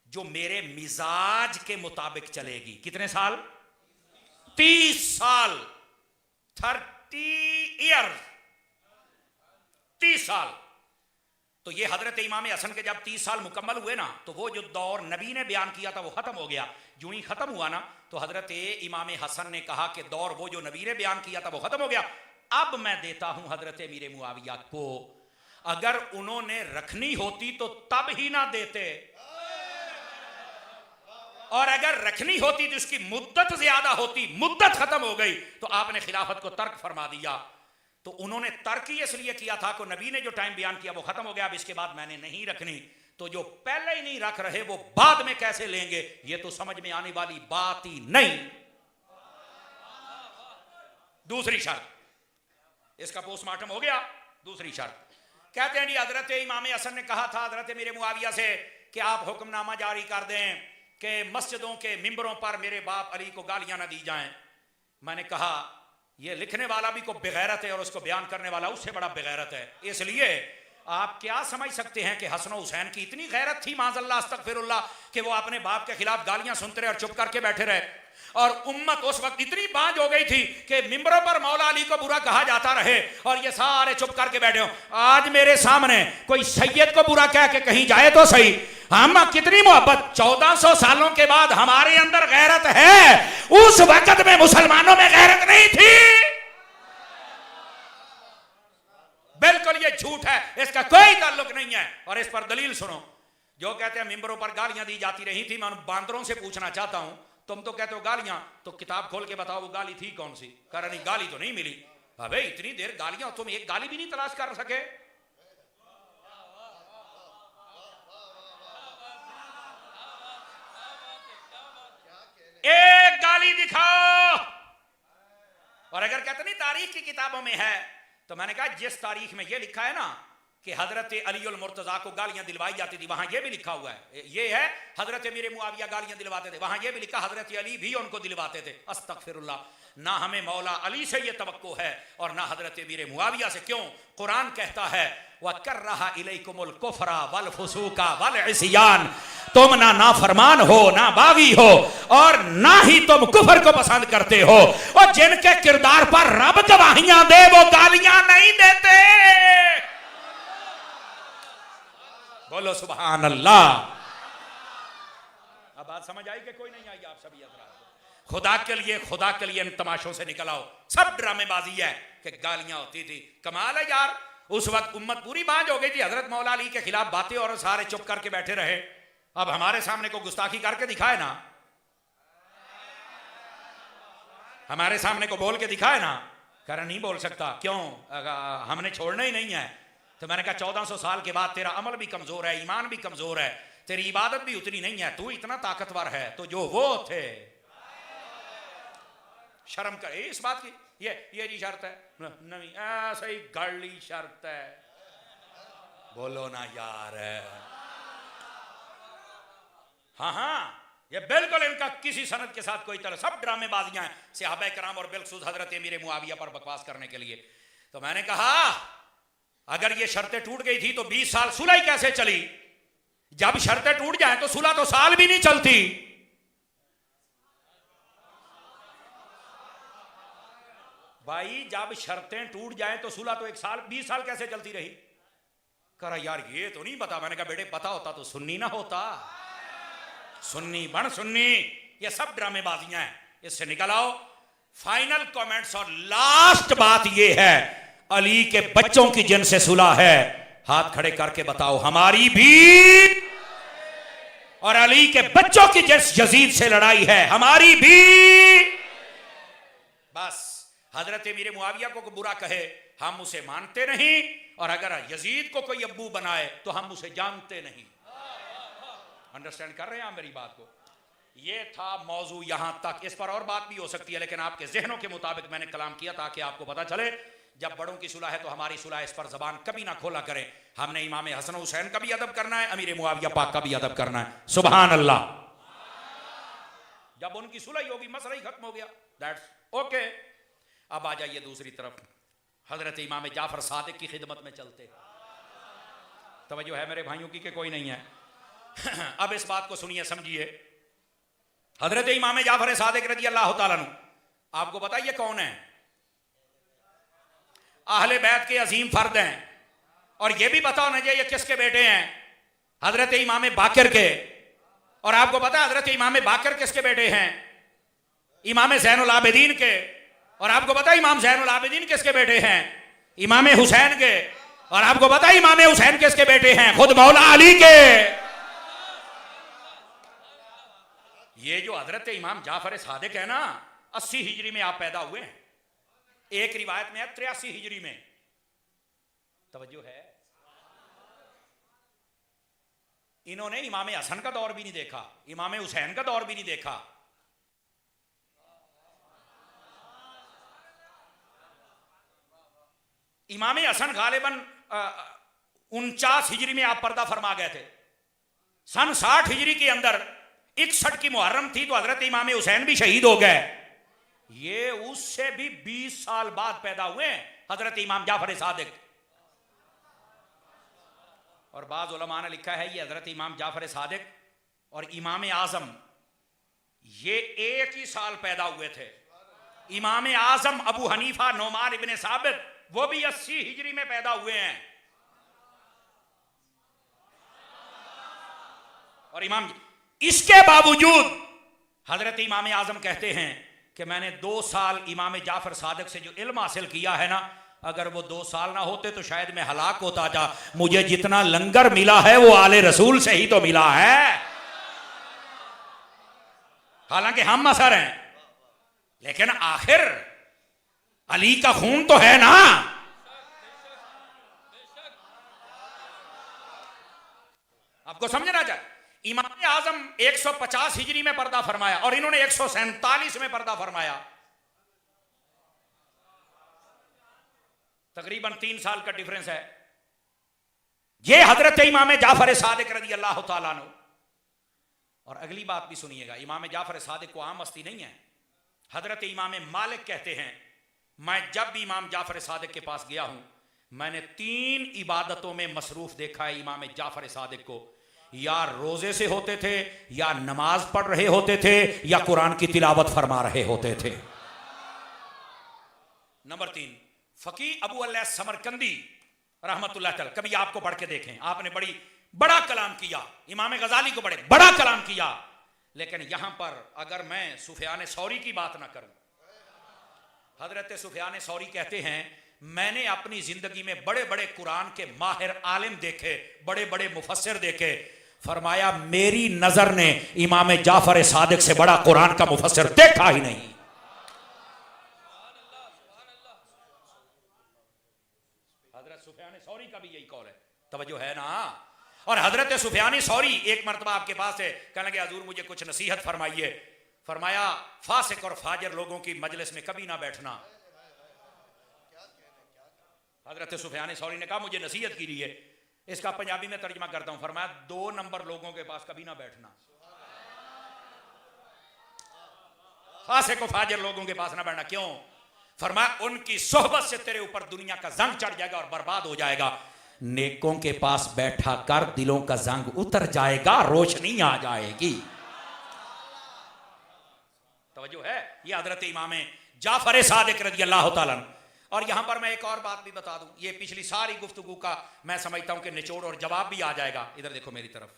जो मेरे मिजाज के मुताबिक चलेगी। कितने साल? 30 साल, 30 ईयर्स, 30 साल। तो ये हजरत इमाम हसन के जब 30 साल मुकम्मल हुए ना, तो वो जो दौर नबी ने बयान किया था वो खत्म हो गया। जो ही खत्म हुआ ना, तो हजरत इमाम हसन ने कहा कि दौर वो जो नबी ने बयान किया था वो खत्म हो गया, अब मैं देता हूं हजरत अमीर मुआविया को। अगर उन्होंने रखनी होती तो तब ही ना देते, और अगर रखनी होती तो इसकी मुद्दत ज्यादा होती, मुद्दत खत्म हो गई तो आपने खिलाफत को तर्क फरमा दिया। तो उन्होंने तर्क ही इसलिए किया था कि नबी ने जो टाइम बयान किया वो खत्म हो गया, अब इसके बाद मैंने नहीं रखनी। तो जो पहले ही नहीं रख रहे वो बाद में कैसे लेंगे, ये तो समझ में आने वाली बात ही नहीं। दूसरी शर्त, इसका पोस्टमार्टम हो गया। दूसरी शर्त कहते हैं जी हजरत इमाम हसन ने कहा था हजरत अमीर मुआविया से कि आप हुक्मनामा जारी कर दें कि मस्जिदों के मिंबरों पर मेरे बाप अली को गालियां ना दी जाएं। मैंने कहा ये लिखने वाला भी को बेगैरत है और उसको बयान करने वाला उससे बड़ा बेगैरत है। इसलिए आप क्या समझ सकते हैं कि हसन हुसैन की इतनी गैरत थी माज़अल्लाह अस्तगफिरुल्लाह कि वो अपने बाप के खिलाफ गालियां सुनते रहे और चुप करके बैठे रहे। और उम्मत उस वक्त इतनी बांझ हो गई थी कि मिंबरों पर मौला अली को बुरा कहा जाता रहे और ये सारे चुप करके बैठे हो। आज मेरे सामने कोई सैयद को बुरा कह के कहीं जाए तो सही, हम कितनी मोहब्बत, 1400 सालों के बाद हमारे अंदर गैरत है, उस वक्त में मुसलमानों में गैरत नहीं थी। बिल्कुल ये झूठ है, इसका कोई ताल्लुक नहीं है। और इस पर दलील सुनो, जो कहते हैं मिंबरों पर गालियां दी जाती रही थी, मैं उन बांदरों से पूछना चाहता हूं, तुम तो कहते हो गालियां, तो किताब खोल के बताओ वो गाली थी कौन सी? कह रहा नहीं गाली तो नहीं मिली। अबे इतनी देर गालियां, तुम एक गाली भी नहीं तलाश कर सके? एक गाली दिखाओ। और अगर कहते नहीं तारीख की किताबों में है, तो मैंने कहा जिस तारीख में यह लिखा है ना कि हजरत अलीउल मुर्तजा को गालियां दिलवाई जाती थी, वहां यह भी लिखा हुआ है, ये है हजरत अमीर मुआविया गालियां दिलवाते थे, वहां यह भी लिखा हजरत अली भी उनको दिलवाते थे। अस्तगफिरुल्लाह, ना हमें मौला अली से यह तवक्को है और ना हजरत अमीर मुआविया से। क्यों? कुरान कहता है वकर्रहा इलैकुमुल कुफ्रा वल फुसूका वल इस्यान, तुम ना नाफरमान हो, ना बागी हो, और ना ही तुम कुफर को पसंद करते हो। और जिनके किरदार पर रब गवाहियां दे वो गालियां नहीं देते। बोलो सुभान अल्लाह। अब बात समझ आई कि कोई नहीं आई? आप सभी खुदा के लिए इन तमाशों से निकल आओ। सब ड्रामेबाजी है कि गालियां होती थी। कमाल है यार, उस वक्त उम्मत पूरी बांझ हो गई थी, हजरत मौला अली के खिलाफ बातें और सारे चुप करके बैठे रहे। अब हमारे सामने को गुस्ताखी करके दिखाए ना, हमारे सामने को बोल के दिखाए ना। कह रहा नहीं बोल सकता, क्यों? हमने छोड़ना ही नहीं है। तो मैंने कहा 1400 साल के बाद तेरा अमल भी कमजोर है, ईमान भी कमजोर है, तेरी इबादत भी उतनी नहीं है, तू इतना ताकतवर है तो जो वो थे। शर्म करे इस बात की। ये जी शर्त है नहीं, ऐसा ही गड़ली शर्त है। बोलो ना यार। हाँ, ये बिल्कुल इनका किसी सनद के साथ कोई तरह, सब ड्रामेबाजियां हैं सहाबा कराम और बिलखुसूस हजरत अमीर मुआविया पर बकवास करने के लिए। तो मैंने कहा अगर ये शर्तें टूट गई थी तो 20 साल सुलह कैसे चली? जब शर्तें टूट जाए तो सुलह तो साल भी नहीं चलती। भाई जब शर्तें टूट जाए तो सुलह तो 1 साल 20 साल कैसे चलती रही? करा यार ये तो नहीं पता। मैंने कहा बेटे पता होता तो सुन्नी ना होता, सुन्नी बन सुन्नी। ये सब ड्रामेबाजियां हैं, इससे निकल आओ। फाइनल कमेंट्स और लास्ट बात ये है, अली के बच्चों की जिनसे सुलह है, हाथ खड़े करके बताओ हमारी भी, और अली के बच्चों की जिस यजीद से लड़ाई है हमारी भी। बस हजरत अमीर मुआविया को बुरा कहे हम उसे मानते नहीं, और अगर यजीद को कोई अब्बू बनाए तो हम उसे जानते नहीं। अंडरस्टैंड कर रहे हैं आप मेरी बात को? ये था मौजू यहां तक। इस पर और बात भी हो सकती है, लेकिन आपके जहनों के मुताबिक मैंने कलाम किया ताकि आपको पता चले जब बड़ों की सुलह है तो हमारी सुलह, इस पर जबान कभी ना खोला करें। हमने इमाम हसन हुसैन का भी अदब करना है, अमीर मुआविया पाक का भी अदब करना है। सुभान अल्लाह। जब उनकी सुलह होगी मसला ही खत्म हो गया, दैट्स ओके। अब आ जाइए दूसरी तरफ, हजरत इमाम जाफर सादिक की खिदमत में चलते। तवज्जो है मेरे भाइयों की कि कोई नहीं है? अब इस बात को सुनिए, समझिए। हजरत इमाम जाफर सादिक रजी अल्लाह तआला अन्हु, आपको पता ये कौन है? अहले बैत के अजीम फर्द हैं। और ये भी पता होना चाहिए ये किसके बेटे हैं? हजरत इमाम बाकिर के। और आपको पता है हजरत इमाम बाकिर किसके बेटे हैं? इमाम ज़ैनुल आबिदीन के। और आपको पता है इमाम ज़ैनुल आबिदीन किसके बेटे हैं? इमाम हुसैन के। और आपको पता है इमाम हुसैन किसके बेटे हैं? खुद मौला अली के। ये जो हजरत इमाम जाफर सादिक है ना, 80 हिजरी में आप पैदा हुए हैं। एक रिवायत में है 83 हिजरी में। तवज्जो है? इन्होंने इमाम हसन का दौर भी नहीं देखा, इमाम हुसैन का दौर भी नहीं देखा। इमाम हसन गालिबन 49 हिजरी में आप पर्दा फरमा गए थे। सन 60 हिजरी के अंदर 61 की मुहर्रम थी तो हजरत इमाम हुसैन भी शहीद हो गए। ये उससे भी 20 साल बाद पैदा हुए हजरत इमाम जाफर सादिक। और बाज़ उलमा ने लिखा है ये हजरत इमाम जाफर सादिक और इमाम आजम ये एक ही साल पैदा हुए थे। इमाम आजम अबू हनीफा नोमान इब्ने साबित वो भी 80 हिजरी में पैदा हुए हैं। और इमाम, इसके बावजूद हजरत इमाम आजम कहते हैं कि मैंने 2 साल इमाम जाफर सादिक से जो इल्म हासिल किया है ना, अगर वो 2 साल ना होते तो शायद मैं हलाक होता था। मुझे जितना लंगर मिला है वो आले रसूल से ही तो मिला है। हालांकि हम असर हैं, लेकिन आखिर अली का खून तो है ना। आपको समझना चाहिए। इमाम आजम 150 हिजरी में पर्दा फरमाया और इन्होंने 147 में पर्दा फरमाया। तकरीबन 3 साल का डिफरेंस है। ये हजरत इमाम जाफर सादिक रज़ी अल्लाह तआला अन्हु। और अगली बात भी सुनिएगा, इमाम जाफर सादिक को आम हस्ती नहीं है। हजरत इमाम मालिक कहते हैं मैं जब भी इमाम जाफर सादिक के पास गया हूं मैंने 3 इबादतों में मसरूफ देखा है इमाम जाफर सादिक को। या रोजे से होते थे, या नमाज पढ़ रहे होते थे, या कुरान की तिलावत फरमा रहे होते थे। नंबर 3, फकी अबू अल्लाह समरकंदी रहमतुल्लाह तआला, कभी आपको पढ़ के देखें, आपने बड़ा कलाम किया। इमाम गजाली को बड़ा कलाम किया। लेकिन यहां पर अगर मैं सुफियान सौरी की बात ना करूं, हजरत सुफियान सौरी कहते हैं मैंने अपनी जिंदगी में बड़े बड़े कुरान के माहिर आलिम देखे, बड़े बड़े मुफस्सिर देखे। फरमाया मेरी नजर ने इमाम जाफर सादिक से बड़ा कुरान का मुफस्सिर देखा ही नहीं। हजरत सुफियान सौरी का भी यही कौल है। तवज्जो है ना? और हजरत सुफियान सौरी एक मरतबा आपके पास है, कहने लगे हुजूर मुझे कुछ नसीहत फरमाइए। फरमाया फासिक और फाजिर लोगों की मजलिस में कभी ना बैठना। हजरत सुफियान सौरी ने कहा मुझे नसीहत की लिए, इसका पंजाबी में तर्जुमा करता हूं। फरमाया 2 नंबर लोगों के पास कभी ना बैठना। फासिक और फाजिर लोगों के पास ना बैठना। क्यों? फरमाया उनकी सोहबत से तेरे ऊपर दुनिया का जंग चढ़ जाएगा और बर्बाद हो जाएगा। नेकों के पास बैठा कर दिलों का जंग उतर जाएगा, रोशनी आ जाएगी। तवज्जो है? ये हजरत इमाम जाफर सादिक रज़ी अल्लाह तआला अन्हु। और यहां पर मैं एक और बात भी बता दूं, ये पिछली सारी गुफ्तगू का मैं समझता हूं कि निचोड़ और जवाब भी आ जाएगा। इधर देखो मेरी तरफ।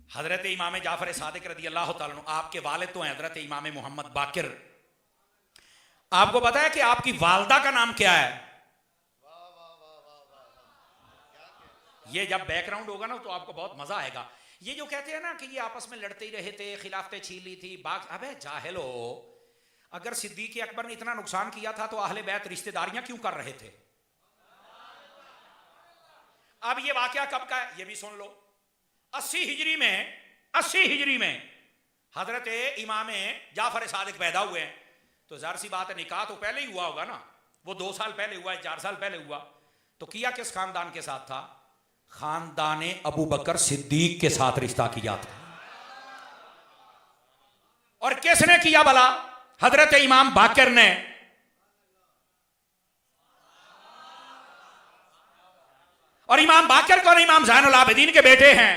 हजरत इमाम जाफर सादिक रज़ी अल्लाह तआला अन्हु आपके वालिद तो हैं हजरत इमाम मोहम्मद बाकिर। आपको पता है कि आपकी वालदा का नाम क्या है? ये जब बैकग्राउंड होगा ना तो आपको बहुत मजा आएगा। ये जो कहते हैं ना कि ये आपस में लड़ते ही रहे थे, खिलाफतें छीन ली थी, बाग, अबे जाहिलो, अगर सिद्दीक अकबर ने इतना नुकसान किया था तो अहले बैत रिश्तेदारियां क्यों कर रहे थे? अब ये वाकया कब का है ये भी सुन लो। 80 हिजरी में हजरत इमाम जाफर सादिक पैदा हुए हैं। तो जाहिर सी बात है निकाह तो पहले ही हुआ होगा ना, वो 2 साल पहले हुआ है, 4 साल पहले हुआ। तो किया किस खानदान के साथ था? खानदान अबू बकर सिद्दीक के साथ रिश्ता किया था। और किसने किया भला? हजरत इमाम बाकर ने। और इमाम बाकर कौन? इमाम ज़ैनुल आबिदीन के बेटे हैं।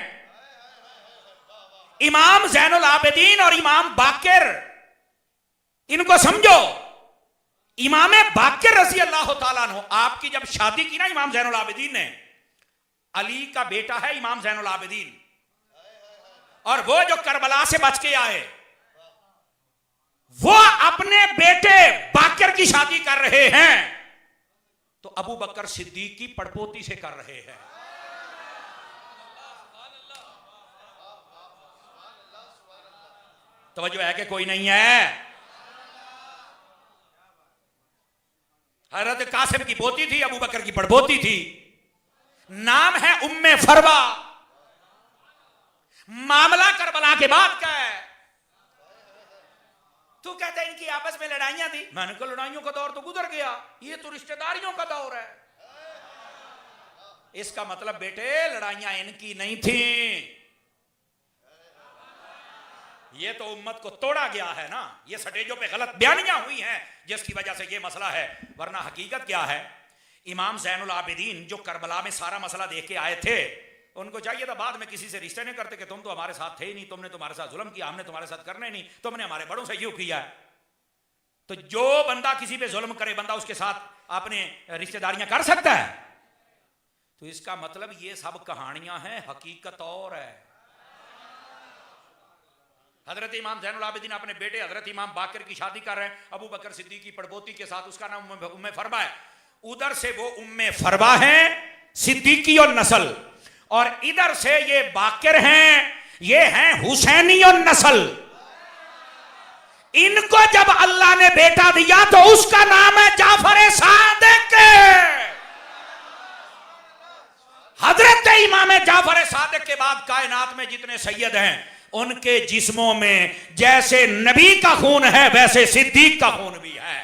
इमाम ज़ैनुल आबिदीन और इमाम बाकर, इनको समझो। इमाम बाकर रज़ी अल्लाह ताला अन्हु, आपकी जब शादी की ना इमाम ज़ैनुल आबिदीन ने, अली का बेटा है इमाम ज़ैनुल आबिदीन, और वो जो करबला से बच के आए, वो अपने बेटे बाकर की शादी कर रहे हैं, तो अबू बकर सिद्दीक की पड़पोती से कर रहे हैं। तवज्जो है कि कोई नहीं है? हजरत कासिम की पोती थी, अबू बकर की पड़पोती थी। नाम है उम्मे फरवा। मामला करबला के बाद का है। तू कहता है इनकी आपस में लड़ाइयां थी। मैंने कहा लड़ाइयों का दौर तो गुजर गया, ये तो रिश्तेदारियों का दौर है। इसका मतलब बेटे लड़ाइयां इनकी नहीं थी, ये तो उम्मत को तोड़ा गया है ना। ये स्टेजों पे गलत बयानियां हुई हैं जिसकी वजह से ये मसला है, वरना हकीकत क्या है? इमाम ज़ैनुल आबिदीन जो करबला में सारा मसला देख के आए थे, उनको चाहिए था बाद में किसी से रिश्ते नहीं करते कि तुम तो हमारे साथ थे ही नहीं, तुमने तुम्हारे साथ जुल्म किया, हमने तुम्हारे साथ करने नहीं, तुमने हमारे बड़ों से यूं किया है। तो जो बंदा किसी पे जुल्म करे, बंदा उसके साथ अपने रिश्तेदारियां कर सकता है? तो इसका मतलब ये सब कहानियां हैं, हकीकत और है। हजरत इमाम ज़ैनुल आबिदीन अपने बेटे हजरत इमाम बाकर की शादी कर रहे हैं अबू बकर सिद्दीक की पड़पोती के साथ, उसका नाम उम्मे फरवा है। उधर से वो उम्मे फरवा है सिद्दीकी और नस्ल, और इधर से ये बाकर हैं, ये हैं हुसैनी और नस्ल। इनको जब अल्लाह ने बेटा दिया तो उसका नाम है जाफर सादिक। हजरत इमाम जाफर सादिक के बाद कायनात में जितने सैयद हैं, उनके जिस्मों में जैसे नबी का खून है वैसे सिद्दीक का खून भी है,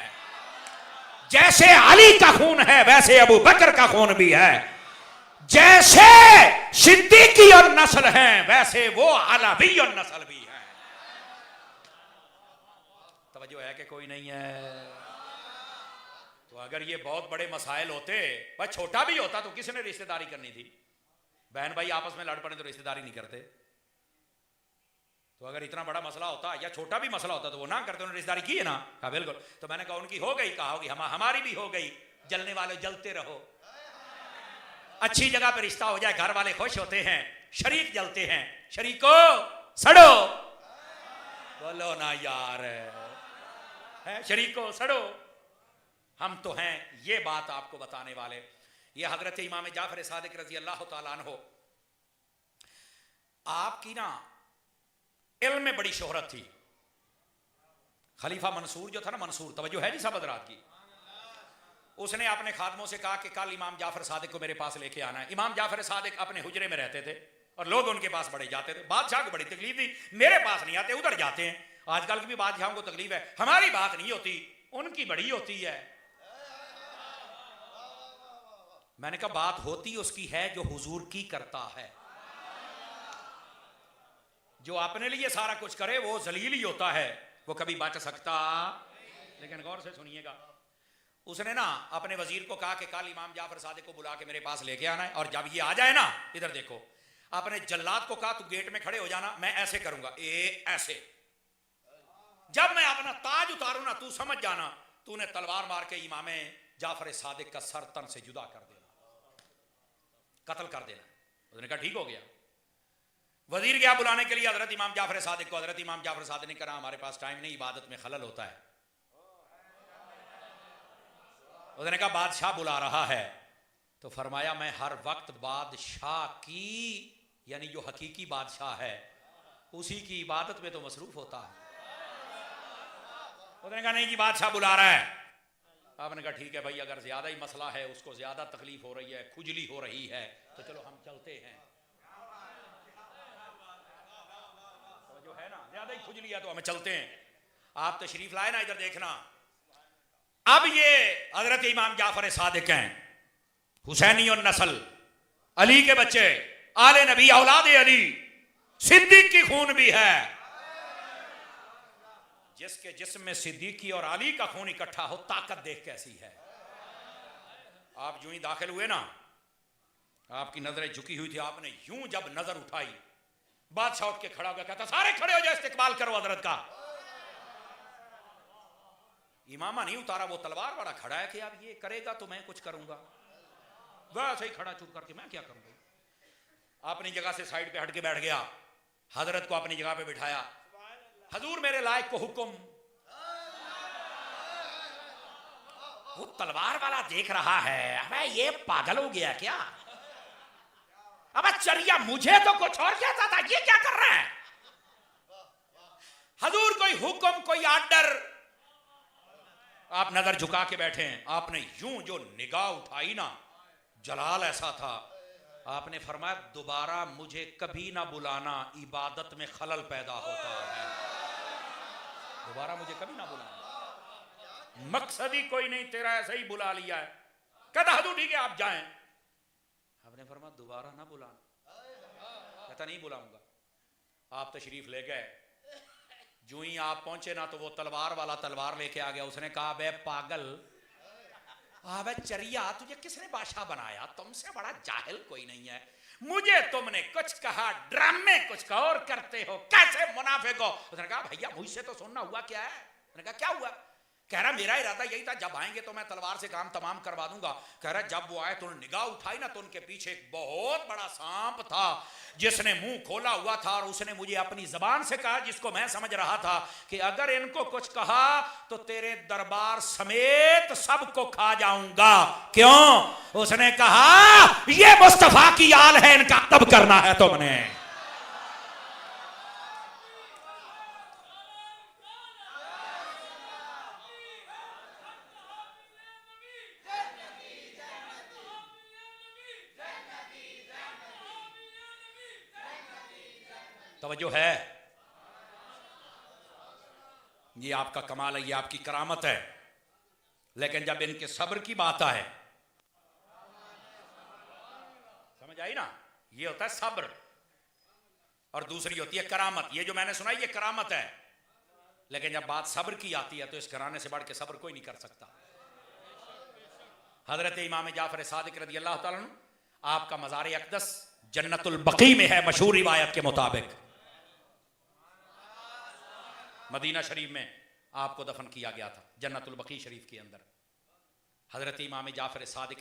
जैसे अली का खून है वैसे अबू बकर का खून भी है, जैसे सिद्दीकी और नस्ल हैं वैसे वो अलवी और नस्ल भी है। तवज्जो है कि कोई नहीं है? तो अगर ये बहुत बड़े मसाइल होते, भाई छोटा भी होता तो किसने रिश्तेदारी करनी थी? बहन भाई आपस में लड़ पड़े तो रिश्तेदारी नहीं करते। तो अगर इतना बड़ा मसला होता या छोटा भी मसला होता तो वो ना करते, उन्होंने रिश्तेदारी की है ना? कहा बिल्कुल। तो मैंने कहा उनकी हो गई, कहा होगी हमारी भी हो गई। जलने वाले जलते रहो, अच्छी जगह पे रिश्ता हो जाए, घर वाले खुश होते हैं, शरीक जलते हैं। शरीको सड़ो, बोलो ना यार, है शरीको सड़ो। हम तो हैं ये बात आपको बताने वाले। ये हजरत इमाम जाफर सादिक रजी अल्लाह ताला अन्हु, आपकी ना इल्म में बड़ी शोहरत थी। खलीफा मंसूर जो था ना, मंसूर, तवज्जो है जी सब हज़रात की, उसने अपने खादमों से कहा कि कल इमाम जाफर सादिक को मेरे पास लेके आना है। इमाम जाफर सादिक अपने हुजरे में रहते थे और लोग उनके पास बड़े जाते थे। बादशाह को बड़ी तकलीफ थी, मेरे पास नहीं आते, उधर जाते हैं। आजकल की भी बादशाहों को तकलीफ है, हमारी बात नहीं होती, उनकी बड़ी होती है। मैंने कहा बात होती उसकी है जो हुजूर की करता है। जो अपने लिए सारा कुछ करे वो जलील ही होता है, वो कभी बच सकता। लेकिन गौर से सुनिएगा, उसने ना अपने वजीर को कहा कि कल इमाम जाफर सादिक को बुला के मेरे पास लेके आना है, और जब ये आ जाए ना, इधर देखो, अपने जल्लाद को कहा तू गेट में खड़े हो जाना, मैं ऐसे करूंगा, ऐसे, जब मैं अपना ताज उतारू ना तू समझ जाना तूने तलवार मार के इमाम जाफर सादिक का सर तन से जुदा कर देना, कत्ल कर देना। उसने कहा ठीक हो गया। वजीर गया बुलाने के लिए हजरत इमाम जाफर सादिक को। हजरत इमाम जाफर सादिक ने कहा हमारे पास टाइम नहीं, इबादत में खलल होता है। उसने कहा बादशाह बुला रहा है। तो फरमाया मैं हर वक्त बादशाह की, यानी जो हकीकी बादशाह है उसी की इबादत में तो मसरूफ होता है। उसने कहा नहीं जी बादशाह बुला रहा है। आपने कहा ठीक है भाई, अगर ज्यादा ही मसला है, उसको ज्यादा तकलीफ हो रही है, खुजली हो रही है, तो चलो हम चलते हैं। तो जो है ना ज्यादा ही खुजली है तो हमें चलते हैं। आप तशरीफ लाए ना, इधर देखना। अब ये हजरत इमाम जाफर सादिक हैं, हुसैनी और नस्ल, अली के बच्चे, आले नबी, औलाद अली, सिद्दीक की खून भी है। जिसके जिस्म में सिद्दीकी और अली का खून इकट्ठा हो, ताकत देख कैसी है। आप यूं ही दाखिल हुए ना, आपकी नजरें झुकी हुई थी, आपने यूं जब नजर उठाई, बादशाह उठ के खड़ा हो गया, कहता सारे खड़े हो जाए, इस्तिकबाल करो हजरत का। इमामा नहीं उतारा, वो तलवार वाला खड़ा है कि अब ये करेगा तो मैं कुछ करूंगा, वैसे ही खड़ा चुप करके मैं क्या करूंगा। अपनी जगह से साइड पे हट के बैठ गया, हजरत को अपनी जगह पे बिठाया। हजूर मेरे लायक को हुक्म। वो तलवार वाला देख रहा है, अबे ये पागल हो गया क्या, अबे चरिया मुझे तो कुछ और कहता था, ये क्या कर रहा है। हजूर कोई हुक्म, कोई आर्डर, आप नजर झुका के बैठे हैं। आपने यूं जो निगाह उठाई ना, जलाल ऐसा था। आपने फरमाया दोबारा मुझे कभी ना बुलाना, इबादत में खलल पैदा होता है। दोबारा मुझे कभी ना बुलाना, मकसद ही कोई नहीं, तेरा ऐसे ही बुला लिया है। कहता हजूर ठीक है आप जाएं। आपने फरमाया दोबारा ना बुलाना। कहता नहीं बुलाऊंगा। आप तशरीफ ले गए, जो ही आप पहुंचे ना तो वो तलवार वाला तलवार लेके आ गया। उसने कहा बे पागल, अबे चरिया तुझे किसने बादशाह बनाया, तुमसे बड़ा जाहिल कोई नहीं है। मुझे तुमने कुछ कहा, ड्रामे कुछ और करते हो, कैसे मुनाफिक हो। उसने कहा भैया मुझसे तो सुनना, हुआ क्या है। मैंने कहा क्या हुआ। कह रहा मेरा इरादा यही था, जब आएंगे तो मैं तलवार से काम तमाम करवा दूंगा। कह रहा जब वो आए तो निगाह उठाई ना, तो उनके पीछे एक बहुत बड़ा सांप था जिसने मुंह खोला हुआ था, और उसने मुझे अपनी जबान से कहा, जिसको मैं समझ रहा था कि अगर इनको कुछ कहा तो तेरे दरबार समेत सबको खा जाऊंगा। क्यों। उसने कहा ये मुस्तफा की आल है, इनका तब करना है तुमने। तवज्जो है, ये आपका कमाल है, ये आपकी करामत है। लेकिन जब इनके सब्र की बात आए, समझ आई ना, ये होता है सब्र और दूसरी होती है करामत। ये जो मैंने सुनाई ये करामत है, लेकिन जब बात सब्र की आती है तो इस कराने से बढ़ के सब्र कोई नहीं कर सकता। हजरत इमाम जाफर सादिक रज़ी अल्लाह ताला अन्हु, आपका मज़ार अक़दस जन्नतुल बक़ी में है, मशहूर रिवायत के मुताबिक। मदीना शरीफ में आपको दफन किया गया था, जन्नतुल बक़ी शरीफ के अंदर। हजरत इमाम जाफर सादिक